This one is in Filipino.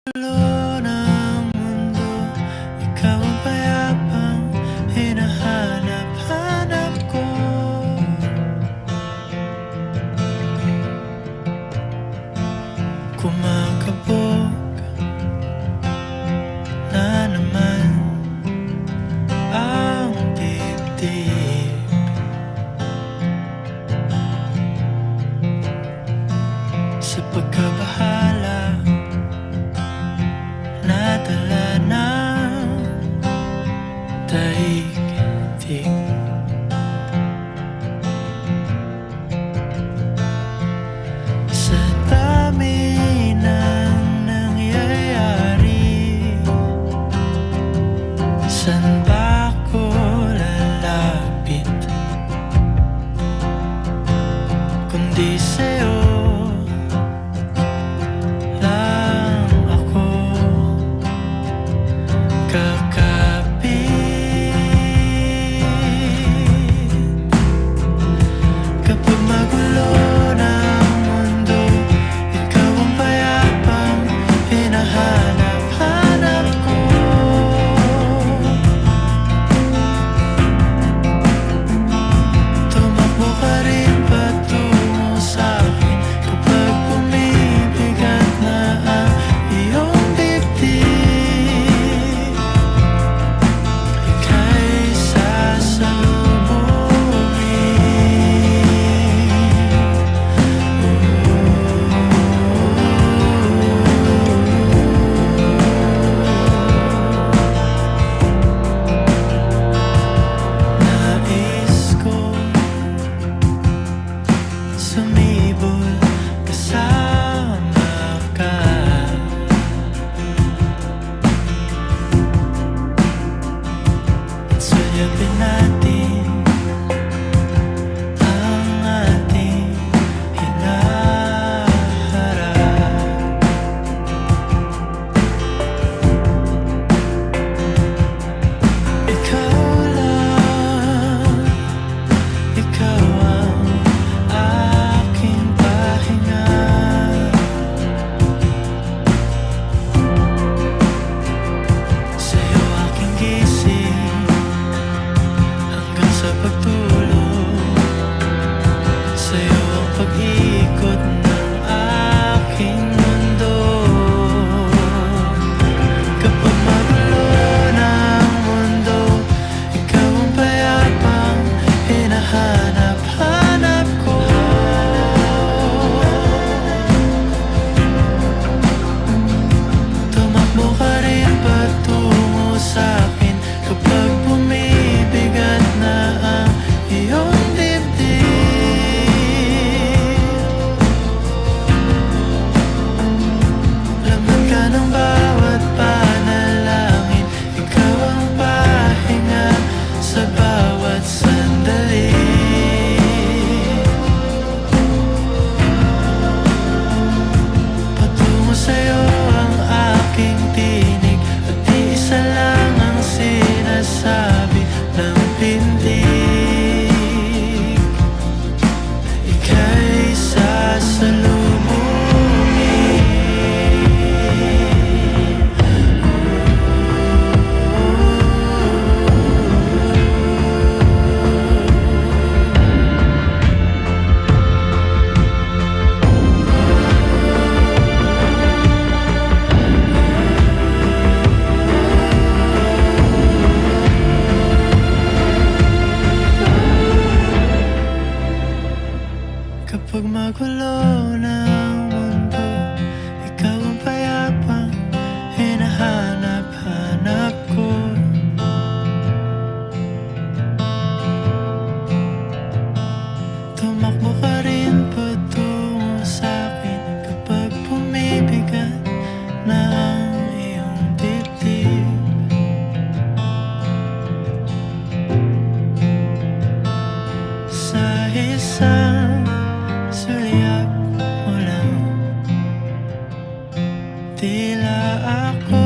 Gulo ng mundo, ikaw ang payapang hinahanap-hanap ko. Kumakabog na naman ang dibdib. Sa pagkabahala nadala ng daigdig. Sa dami ng nangyayari, saan ba ako lalapit kundi sa'yo lang ako kakapit. Kapag magulo ng mundo, ikaw ang payapang hinahanap-hanap ko. Tumakbo ka rin patungo sa'kin kapag bumibigat na ang iyong dibdib. Ika'y nais ko sumibol kasama ka. At sulyapin natin ang ating hinaharap. Ikaw lang, ikaw ang aking pahinga. Sa'yo aking gising hanggang sa pagtulog. Sa'yo ang pag-ikot ng aking mundo. Kapag magulo ng mundo, ikaw ang payapang hinahanap-hanap ko. Tumakbo ka rin patungo sa'kin kapag bumibigat na ang iyong dibdib. Laman ka ng bawat panalangin, ikaw ang pahinga sa bawat sandali. Patungo sa'yo ang aking tinig at iisa lang ang sinasabi ng pintig. Ika'y sasalubungin. Kapag magulo ng mundo, ikaw ang payapang hinahanap-hanap ko. Tumakbo ka rin patungo sa'kin kapag bumibigat na ang iyong dibdib. Sa isang sulyap mo lang, tila ako